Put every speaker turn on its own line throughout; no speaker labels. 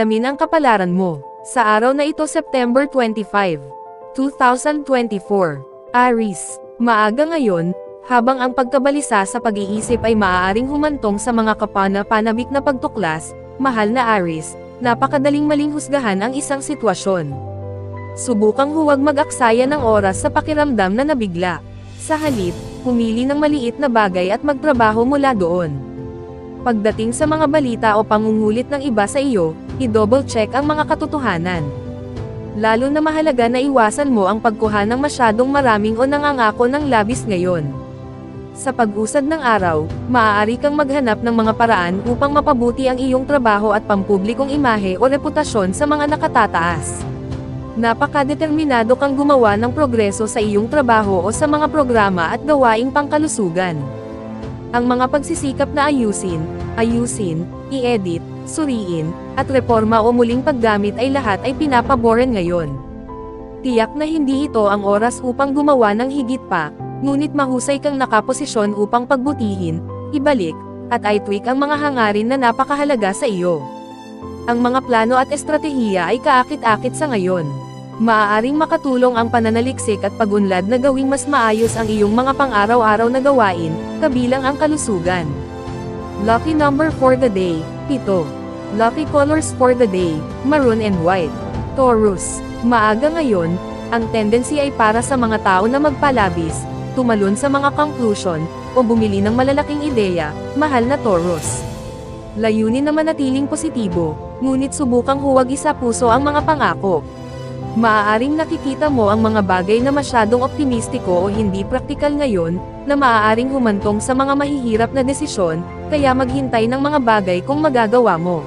Alamin ang kapalaran mo. Sa araw na ito September 25, 2024. Aries, maaga ngayon, habang ang pagkabalisa sa pag-iisip ay maaaring humantong sa mga kapana-panabik na pagtuklas, mahal na Aries, napakadaling maling husgahan ang isang sitwasyon. Subukang huwag mag-aksaya ng oras sa pakiramdam na nabigla. Sa halip, pumili ng maliit na bagay at magtrabaho mula doon. Pagdating sa mga balita o pangungulit ng iba sa iyo, i-double check ang mga katotohanan. Lalo na mahalaga na iwasan mo ang pagkuha ng masyadong maraming o nangangako ng labis ngayon. Sa pag-usad ng araw, maaari kang maghanap ng mga paraan upang mapabuti ang iyong trabaho at pampublikong imahe o reputasyon sa mga nakatataas. Napakadeterminado kang gumawa ng progreso sa iyong trabaho o sa mga programa at gawaing pangkalusugan. Ang mga pagsisikap na ayusin, i-edit, suriin, at reforma o muling paggamit ay lahat ay pinapaboran ngayon. Tiyak na hindi ito ang oras upang gumawa ng higit pa, ngunit mahusay kang nakaposisyon upang pagbutihin, ibalik, at i-tweak ang mga hangarin na napakahalaga sa iyo. Ang mga plano at estratehiya ay kaakit-akit sa ngayon. Maaaring makatulong ang pananaliksik at pagunlad na gawing mas maayos ang iyong mga pang-araw-araw na gawain, kabilang ang kalusugan. Lucky number for the day, 7. Lucky colors for the day, maroon and white. Taurus, maaga ngayon, ang tendency ay para sa mga tao na magpalabis, tumalon sa mga conclusion, o bumili ng malalaking ideya, mahal na Taurus. Layunin na manatiling positibo, ngunit subukang huwag isa-puso ang mga pangako. Maaaring nakikita mo ang mga bagay na masyadong optimistiko o hindi praktikal ngayon, na maaaring humantong sa mga mahihirap na desisyon, kaya maghintay ng mga bagay kung magagawa mo.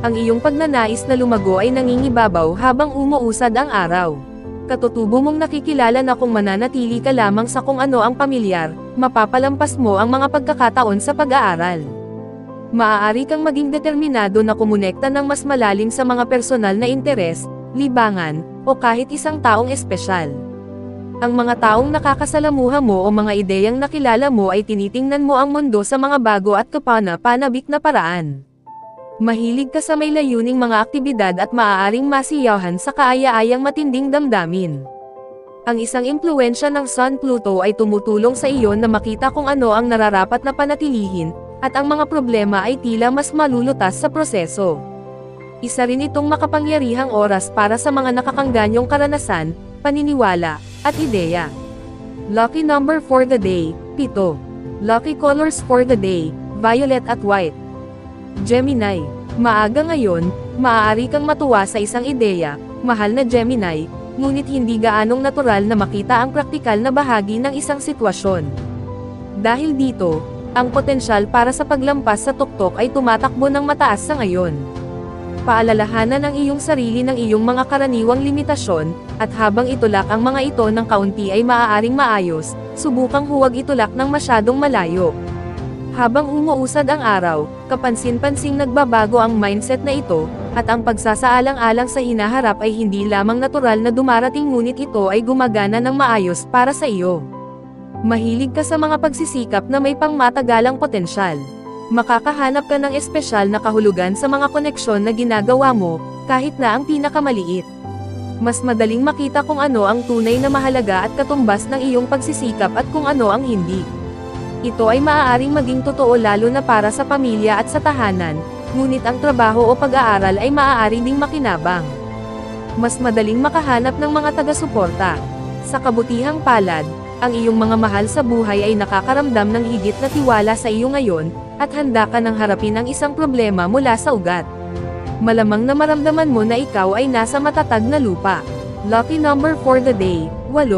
Ang iyong pagnanais na lumago ay nangingibabaw habang umuusad ang araw. Katutubo mong nakikilala na kung mananatili ka lamang sa kung ano ang pamilyar, mapapalampas mo ang mga pagkakataon sa pag-aaral. Maaari kang maging determinado na kumonekta ng mas malalim sa mga personal na interes, libangan, o kahit isang taong espesyal. Ang mga taong nakakasalamuha mo o mga ideyang nakilala mo ay tinitingnan mo ang mundo sa mga bago at kapana-panabik na paraan. Mahilig ka sa may layuning mga aktibidad at maaaring masiyahan sa kaaya-ayang matinding damdamin. Ang isang impluwensya ng Sun Pluto ay tumutulong sa iyo na makita kung ano ang nararapat na panatilihin, at ang mga problema ay tila mas malulutas sa proseso. Isa rin itong makapangyarihang oras para sa mga nakakanganyong karanasan, paniniwala, at ideya. Lucky number for the day, 7. Lucky colors for the day, violet at white. Gemini, maaga ngayon, maaari kang matuwa sa isang ideya, mahal na Gemini, ngunit hindi gaanong natural na makita ang praktikal na bahagi ng isang sitwasyon. Dahil dito, ang potensyal para sa paglampas sa tuktok ay tumatakbo ng mataas sa ngayon. Paalalahanan ang iyong sarili ng iyong mga karaniwang limitasyon, at habang itulak ang mga ito ng kaunti ay maaaring maayos, subukang huwag itulak ng masyadong malayo. Habang umuusad ang araw, kapansin-pansing nagbabago ang mindset na ito, at ang pagsasaalang-alang sa hinaharap ay hindi lamang natural na dumarating ngunit ito ay gumagana ng maayos para sa iyo. Mahilig ka sa mga pagsisikap na may pangmatagalang potensyal. Makakahanap ka ng espesyal na kahulugan sa mga koneksyon na ginagawa mo, kahit na ang pinakamaliit. Mas madaling makita kung ano ang tunay na mahalaga at katumbas ng iyong pagsisikap at kung ano ang hindi. Ito ay maaaring maging totoo lalo na para sa pamilya at sa tahanan, ngunit ang trabaho o pag-aaral ay maaari ding makinabang. Mas madaling makahanap ng mga taga-suporta. Sa kabutihang palad, ang iyong mga mahal sa buhay ay nakakaramdam ng higit na tiwala sa iyo ngayon, at handa ka nang harapin ang isang problema mula sa ugat. Malamang na maramdaman mo na ikaw ay nasa matatag na lupa. Lucky number for the day, 8.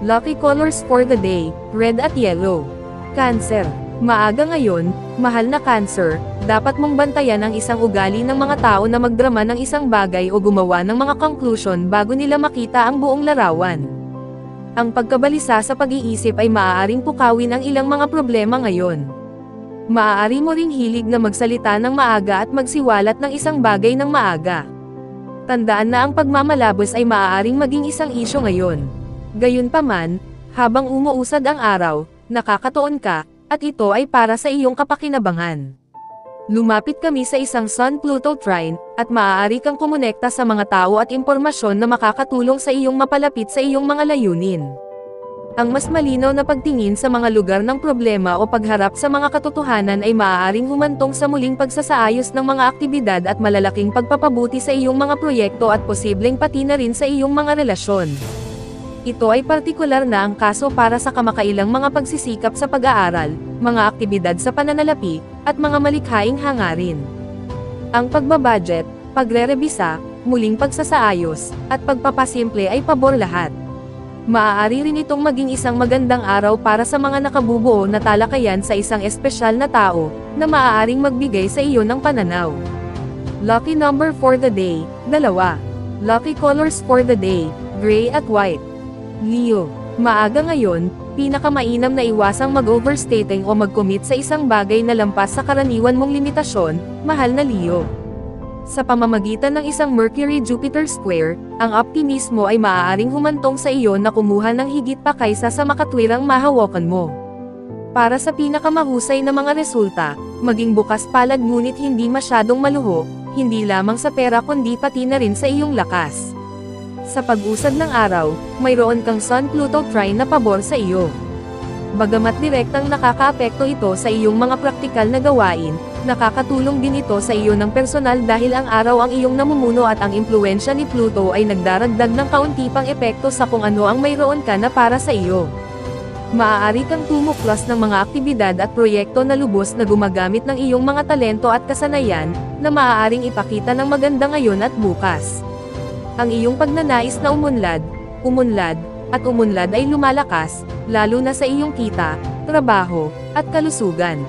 Lucky colors for the day, red at yellow. Cancer, maaga ngayon, mahal na Cancer, dapat mong bantayan ang isang ugali ng mga tao na magdrama ng isang bagay o gumawa ng mga conclusion bago nila makita ang buong larawan. Ang pagkabalisa sa pag-iisip ay maaaring pukawin ang ilang mga problema ngayon. Maaari mo ring hilig na magsalita ng maaga at magsiwalat ng isang bagay ng maaga. Tandaan na ang pagmamalabos ay maaaring maging isang isyu ngayon. Gayunpaman, habang umuusad ang araw, nakakatuon ka, at ito ay para sa iyong kapakinabangan. Lumapit kami sa isang Sun-Pluto trine, at maaari kang kumonekta sa mga tao at impormasyon na makakatulong sa iyong mapalapit sa iyong mga layunin. Ang mas malinaw na pagtingin sa mga lugar ng problema o pagharap sa mga katotohanan ay maaaring humantong sa muling pagsasaayos ng mga aktibidad at malalaking pagpapabuti sa iyong mga proyekto at posibleng pati na rin sa iyong mga relasyon. Ito ay partikular na ang kaso para sa kamakailang mga pagsisikap sa pag-aaral, mga aktibidad sa pananalapi, at mga malikhaing hangarin. Ang pagbabudget, pagre-rebisa, muling pagsasaayos, at pagpapasimple ay pabor lahat. Maaari rin itong maging isang magandang araw para sa mga nakabubuo na talakayan sa isang espesyal na tao, na maaaring magbigay sa iyo ng pananaw. Lucky number for the day, 2. Lucky colors for the day, gray at white. Leo, maaga ngayon, pinakamainam na iwasang mag-overstating o mag-commit sa isang bagay na lampas sa karaniwan mong limitasyon, mahal na Leo. Sa pamamagitan ng isang Mercury-Jupiter square, ang optimismo ay maaaring humantong sa iyo na kumuha ng higit pa kaysa sa makatwirang mahawakan mo. Para sa pinakamahusay na mga resulta, maging bukas palad ngunit hindi masyadong maluho, hindi lamang sa pera kundi pati na rin sa iyong lakas. Sa pag-usad ng araw, mayroon kang Sun-Pluto trine na pabor sa iyo. Bagamat direktang nakakaapekto ito sa iyong mga praktikal na gawain, nakakatulong din ito sa iyo ng personal dahil ang araw ang iyong namumuno at ang impluwensya ni Pluto ay nagdaragdag ng kaunti pang epekto sa kung ano ang mayroon ka na para sa iyo. Maaari kang tumuklas ng mga aktibidad at proyekto na lubos na gumagamit ng iyong mga talento at kasanayan, na maaaring ipakita ng maganda ngayon at bukas. Ang iyong pagnanais na umunlad, at umunlad ay lumalakas, lalo na sa iyong kita, trabaho, at kalusugan.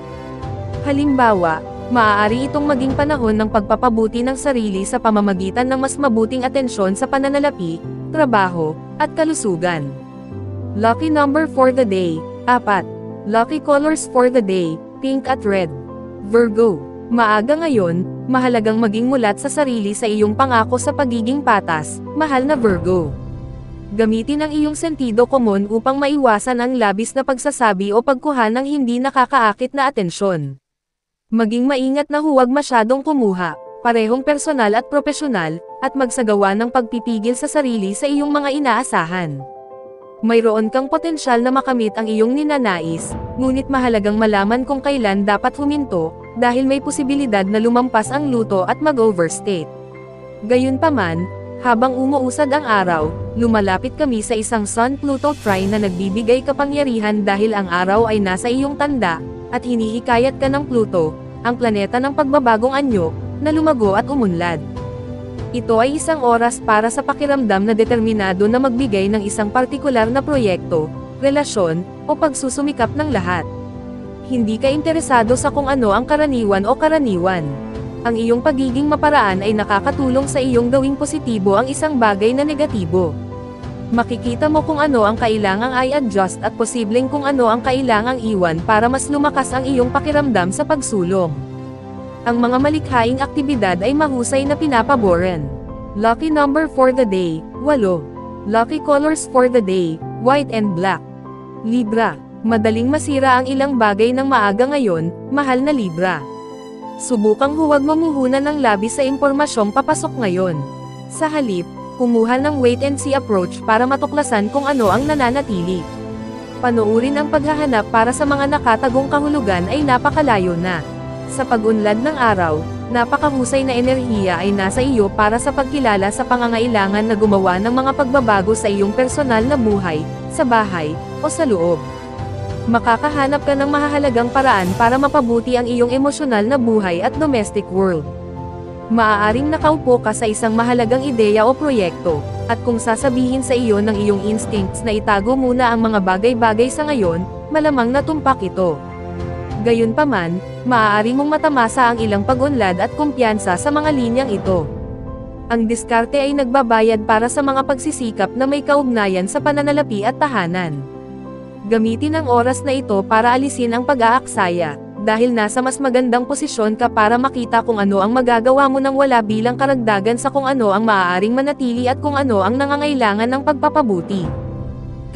Halimbawa, maaari itong maging panahon ng pagpapabuti ng sarili sa pamamagitan ng mas mabuting atensyon sa pananalapi, trabaho, at kalusugan. Lucky number for the day, 4. Lucky colors for the day, pink at red. Virgo, maaga ngayon, mahalagang maging mulat sa sarili sa iyong pangako sa pagiging patas, mahal na Virgo. Gamitin ang iyong sentido komon upang maiwasan ang labis na pagsasabi o pagkuha ng hindi nakakaakit na atensyon. Maging maingat na huwag masyadong kumuha, parehong personal at propesyonal, at magsagawa ng pagpipigil sa sarili sa iyong mga inaasahan. Mayroon kang potensyal na makamit ang iyong ninanais, ngunit mahalagang malaman kung kailan dapat huminto, dahil may posibilidad na lumampas ang luto at mag-overstate. Gayunpaman, habang umuusad ang araw, lumalapit kami sa isang Sun-Pluto trine na nagbibigay kapangyarihan dahil ang araw ay nasa iyong tanda, at hinihikayat ka ng Pluto, ang planeta ng pagbabagong anyo, na lumago at umunlad. Ito ay isang oras para sa pakiramdam na determinado na magbigay ng isang partikular na proyekto, relasyon, o pagsusumikap ng lahat. Hindi ka interesado sa kung ano ang karaniwan o karaniwan. Ang iyong pagiging maparaan ay nakakatulong sa iyong gawing positibo ang isang bagay na negatibo. Makikita mo kung ano ang kailangang i-adjust at posibleng kung ano ang kailangang iwan para mas lumakas ang iyong pakiramdam sa pagsulong. Ang mga malikhaing aktibidad ay mahusay na pinapaboran. Lucky number for the day, 8. Lucky colors for the day, white and black. Libra, madaling masira ang ilang bagay ng maaga ngayon, mahal na Libra. Subukang huwag mamuhunan ng labis sa impormasyong papasok ngayon. Sa halip, kumuha ng wait-and-see approach para matuklasan kung ano ang nananatili. Panoorin ang paghahanap para sa mga nakatagong kahulugan ay napakalayo na. Sa pag-unlad ng araw, napakahusay na enerhiya ay nasa iyo para sa pagkilala sa pangangailangan na gumawa ng mga pagbabago sa iyong personal na buhay, sa bahay, o sa loob. Makakahanap ka ng mahahalagang paraan para mapabuti ang iyong emosyonal na buhay at domestic world. Maaaring nakaupo ka sa isang mahalagang ideya o proyekto, at kung sasabihin sa iyo ng iyong instincts na itago muna ang mga bagay-bagay sa ngayon, malamang natumpak ito. Gayunpaman, maaari mong matamasa ang ilang pag-unlad at kumpiyansa sa mga linyang ito. Ang diskarte ay nagbabayad para sa mga pagsisikap na may kaugnayan sa pananalapi at tahanan. Gamitin ang oras na ito para alisin ang pag-aaksaya, dahil nasa mas magandang posisyon ka para makita kung ano ang magagawa mo nang wala bilang karagdagan sa kung ano ang maaaring manatili at kung ano ang nangangailangan ng pagpapabuti.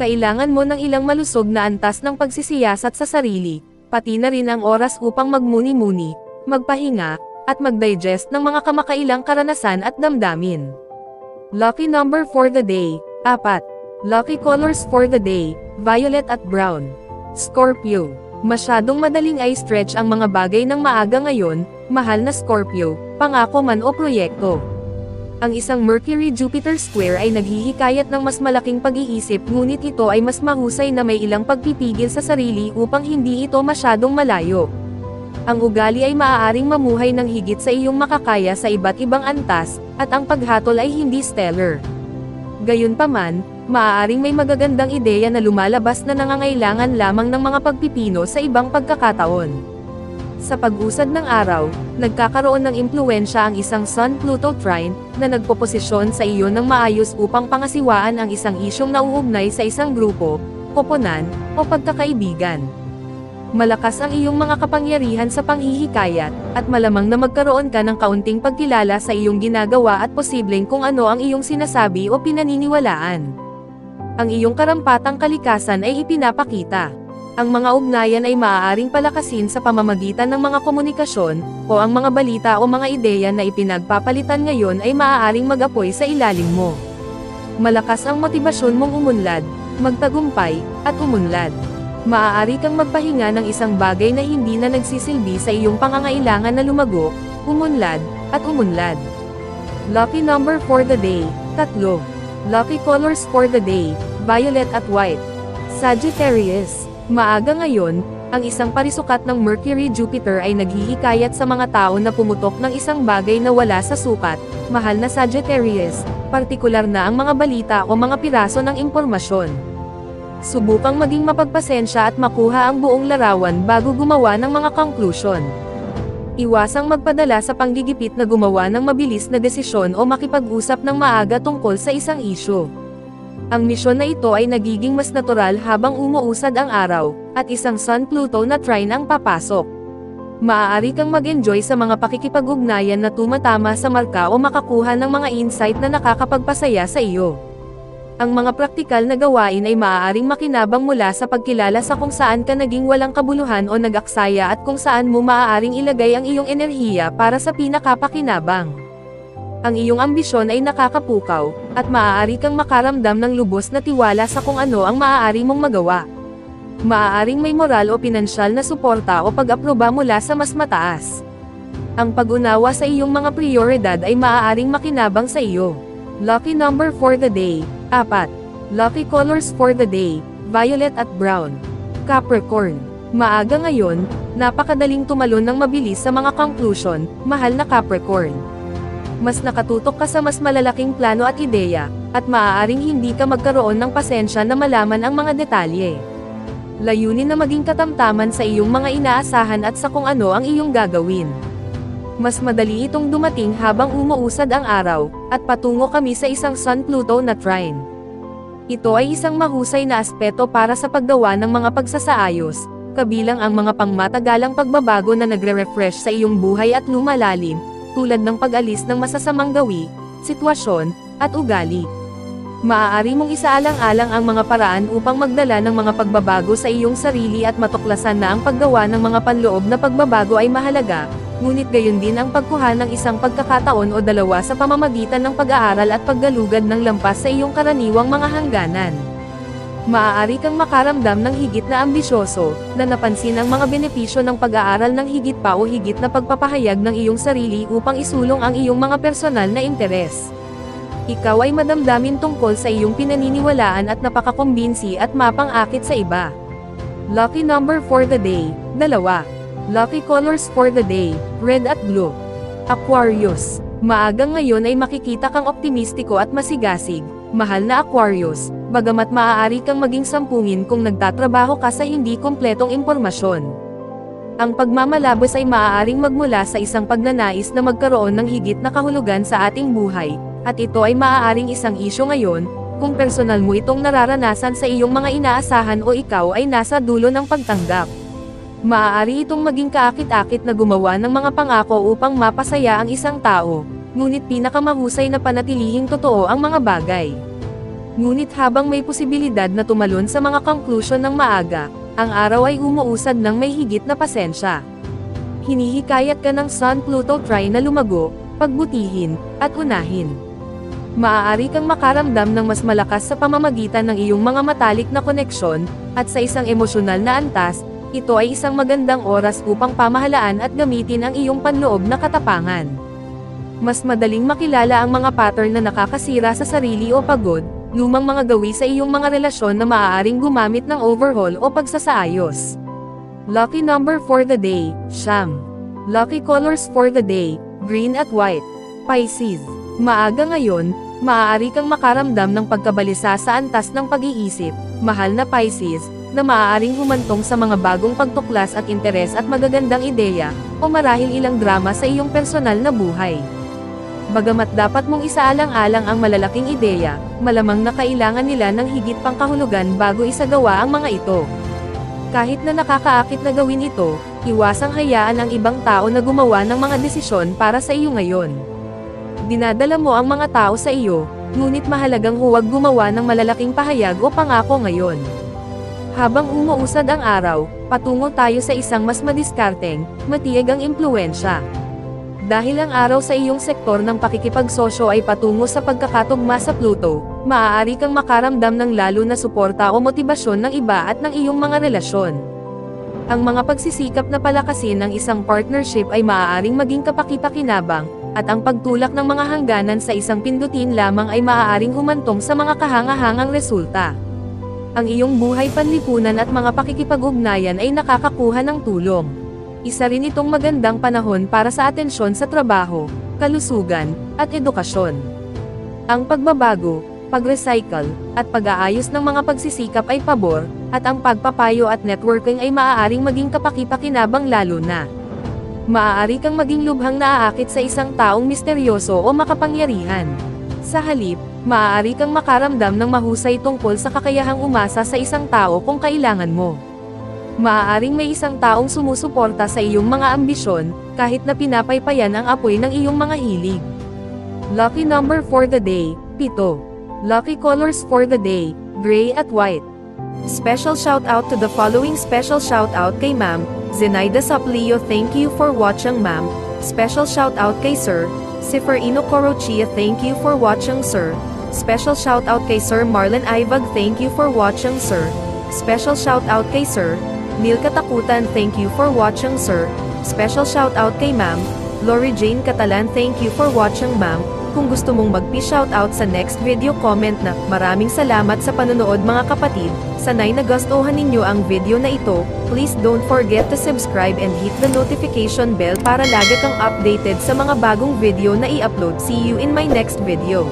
Kailangan mo ng ilang malusog na antas ng pagsisiyasat sa sarili, pati na rin ang oras upang magmuni-muni, magpahinga, at mag-digest ng mga kamakailang karanasan at damdamin. Lucky number for the day, 4. Lucky colors for the day, violet at brown. Scorpio. Masyadong madaling i-stretch ang mga bagay ng maaga ngayon, mahal na Scorpio, pangako man o proyekto. Ang isang Mercury-Jupiter square ay naghihikayat ng mas malaking pag-iisip, ngunit ito ay mas mahusay na may ilang pagpipigil sa sarili upang hindi ito masyadong malayo. Ang ugali ay maaaring mamuhay ng higit sa iyong makakaya sa iba't ibang antas, at ang paghatol ay hindi stellar. Gayunpaman, maaaring may magagandang ideya na lumalabas na nangangailangan lamang ng mga pagpipino sa ibang pagkakataon. Sa pag-usad ng araw, nagkakaroon ng impluwensya ang isang Sun-Pluto trine, na nagpoposisyon sa iyo ng maayos upang pangasiwaan ang isang isyong nauugnay sa isang grupo, koponan, o pagkakaibigan. Malakas ang iyong mga kapangyarihan sa panghihikayat, at malamang na magkaroon ka ng kaunting pagkilala sa iyong ginagawa at posibleng kung ano ang iyong sinasabi o pinaniniwalaan. Ang iyong karampatang kalikasan ay ipinapakita. Ang mga ugnayan ay maaaring palakasin sa pamamagitan ng mga komunikasyon, o ang mga balita o mga ideya na ipinagpapalitan ngayon ay maaaring mag-apoy sa ilalim mo. Malakas ang motibasyon mong umunlad, magtagumpay, at umunlad. Maaari kang magpahinga ng isang bagay na hindi na nagsisilbi sa iyong pangangailangan na lumago, umunlad, at umunlad. Lucky number for the day, 3. Lucky colors for the day, violet at white. Sagittarius. Maaga ngayon, ang isang parisukat ng Mercury-Jupiter ay naghihikayat sa mga tao na pumutok ng isang bagay na wala sa sukat, mahal na Sagittarius, partikular na ang mga balita o mga piraso ng impormasyon. Subukang maging mapagpasensya at makuha ang buong larawan bago gumawa ng mga konklusyon. Iwasang magpadala sa panggigipit na gumawa ng mabilis na desisyon o makipag-usap ng maaga tungkol sa isang isyu. Ang misyon na ito ay nagiging mas natural habang umuusad ang araw, at isang Sun-Pluto na trine ang papasok. Maaari kang mag-enjoy sa mga pakikipag-ugnayan na tumatama sa marka o makakuha ng mga insight na nakakapagpasaya sa iyo. Ang mga praktikal na gawain ay maaaring makinabang mula sa pagkilala sa kung saan ka naging walang kabuluhan o nag-aksaya at kung saan mo maaaring ilagay ang iyong enerhiya para sa pinakapakinabang. Ang iyong ambisyon ay nakakapukaw, at maaari kang makaramdam ng lubos na tiwala sa kung ano ang maaari mong magawa. Maaaring may moral o pinansyal na suporta o pag-aproba mula sa mas mataas. Ang pag-unawa sa iyong mga prioridad ay maaaring makinabang sa iyo. Lucky number for the day, 4. Lucky colors for the day, violet at brown. Capricorn. Maaga ngayon, napakadaling tumalon ng mabilis sa mga conclusion, mahal na Capricorn. Mas nakatutok ka sa mas malalaking plano at ideya, at maaaring hindi ka magkaroon ng pasensya na malaman ang mga detalye. Layunin na maging katamtaman sa iyong mga inaasahan at sa kung ano ang iyong gagawin. Mas madali itong dumating habang umuusad ang araw, at patungo kami sa isang Sun-Pluto na trine. Ito ay isang mahusay na aspeto para sa paggawa ng mga pagsasaayos, kabilang ang mga pangmatagalang pagbabago na nagre-refresh sa iyong buhay at lumalalim, tulad ng pag-alis ng masasamang gawi, sitwasyon, at ugali. Maaari mong isaalang-alang ang mga paraan upang magdala ng mga pagbabago sa iyong sarili at matuklasan na ang paggawa ng mga panloob na pagbabago ay mahalaga, ngunit gayon din ang pagkuha ng isang pagkakataon o dalawa sa pamamagitan ng pag-aaral at paggalugad ng lampas sa iyong karaniwang mga hangganan. Maaari kang makaramdam ng higit na ambisyoso, na napansin ang mga benepisyo ng pag-aaral ng higit pa o higit na pagpapahayag ng iyong sarili upang isulong ang iyong mga personal na interes. Ikaw ay madamdamin tungkol sa iyong pinaniniwalaan at napakakumbinsi at mapang-akit sa iba. Lucky number for the day, 2. Lucky colors for the day, red at blue. Aquarius. Maaga ngayon ay makikita kang optimistiko at masigasig, mahal na Aquarius, bagamat maaari kang maging sampungin kung nagtatrabaho ka sa hindi kumpletong impormasyon. Ang pagmamalabos ay maaaring magmula sa isang pagnanais na magkaroon ng higit na kahulugan sa ating buhay, at ito ay maaaring isang isyu ngayon, kung personal mo itong nararanasan sa iyong mga inaasahan o ikaw ay nasa dulo ng pagtanggap. Maaari itong maging kaakit-akit na gumawa ng mga pangako upang mapasaya ang isang tao, ngunit pinakamahusay na panatilihing totoo ang mga bagay. Ngunit habang may posibilidad na tumalon sa mga konklusyon ng maaga, ang araw ay umuusad ng may higit na pasensya. Hinihikayat ka ng Sun-Pluto trine na lumago, pagbutihin, at unahin. Maaari kang makaramdam ng mas malakas sa pamamagitan ng iyong mga matalik na koneksyon, at sa isang emosyonal na antas, ito ay isang magandang oras upang pamahalaan at gamitin ang iyong panloob na katapangan. Mas madaling makilala ang mga pattern na nakakasira sa sarili o pagod, lumang mga gawi sa iyong mga relasyon na maaaring gumamit ng overhaul o pagsasaayos. Lucky number for the day, Siyam. Lucky colors for the day, green at white. Pisces. Maaga ngayon, maaari kang makaramdam ng pagkabalisa sa antas ng pag-iisip, mahal na Pisces, na maaaring humantong sa mga bagong pagtuklas at interes at magagandang ideya, o marahil ilang drama sa iyong personal na buhay. Bagamat dapat mong isaalang-alang ang malalaking ideya, malamang na kailangan nila ng higit pang kahulugan bago isagawa ang mga ito. Kahit na nakakaakit na gawin ito, iwasang hayaan ang ibang tao na gumawa ng mga desisyon para sa iyo ngayon. Dinadala mo ang mga tao sa iyo, ngunit mahalagang huwag gumawa ng malalaking pahayag o pangako ngayon. Habang umuusad ang araw, patungo tayo sa isang mas madiskarteng, matiyag ang impluwensya. Dahil ang araw sa iyong sektor ng pakikipagsosyo ay patungo sa pagkakatugma sa Pluto, maaari kang makaramdam ng lalo na suporta o motibasyon ng iba at ng iyong mga relasyon. Ang mga pagsisikap na palakasin ng isang partnership ay maaaring maging kapaki-pakinabang, at ang pagtulak ng mga hangganan sa isang pindutin lamang ay maaaring humantong sa mga kahanga-hangang resulta. Ang iyong buhay panlipunan at mga pakikipag-ugnayan ay nakakakuha ng tulong. Isa rin itong magandang panahon para sa atensyon sa trabaho, kalusugan, at edukasyon. Ang pagbabago, pag-recycle, at pag-aayos ng mga pagsisikap ay pabor, at ang pagpapayo at networking ay maaaring maging kapaki-pakinabang lalo na. Maaari kang maging lubhang naaakit sa isang taong misteryoso o makapangyarihan. Sa halip, maaari kang makaramdam ng mahusay tungkol sa kakayahang umasa sa isang tao kung kailangan mo. Maaaring may isang taong sumusuporta sa iyong mga ambisyon, kahit na pinapaypayan ang apoy ng iyong mga hilig. Lucky number for the day, 7. Lucky colors for the day, gray at white. Special shout out to the following. Special shout out kay Ma'am Zenaida Saplio, thank you for watching Ma'am. Special shout out kay Sir Seferino Corochia, thank you for watching Sir. Special shout out kay Sir Marlon Ivag, thank you for watching Sir. Special shout out kay Sir Neil Katakutan, thank you for watching Sir. Special shout out kay Ma'am Lori Jane Catalan, thank you for watching Ma'am. Kung gusto mong magpi-shoutout sa next video, comment na, maraming salamat sa panonood mga kapatid. Sanay nagustuhan ninyo ang video na ito. Please don't forget to subscribe and hit the notification bell para lagi kang updated sa mga bagong video na i-upload. See you in my next video.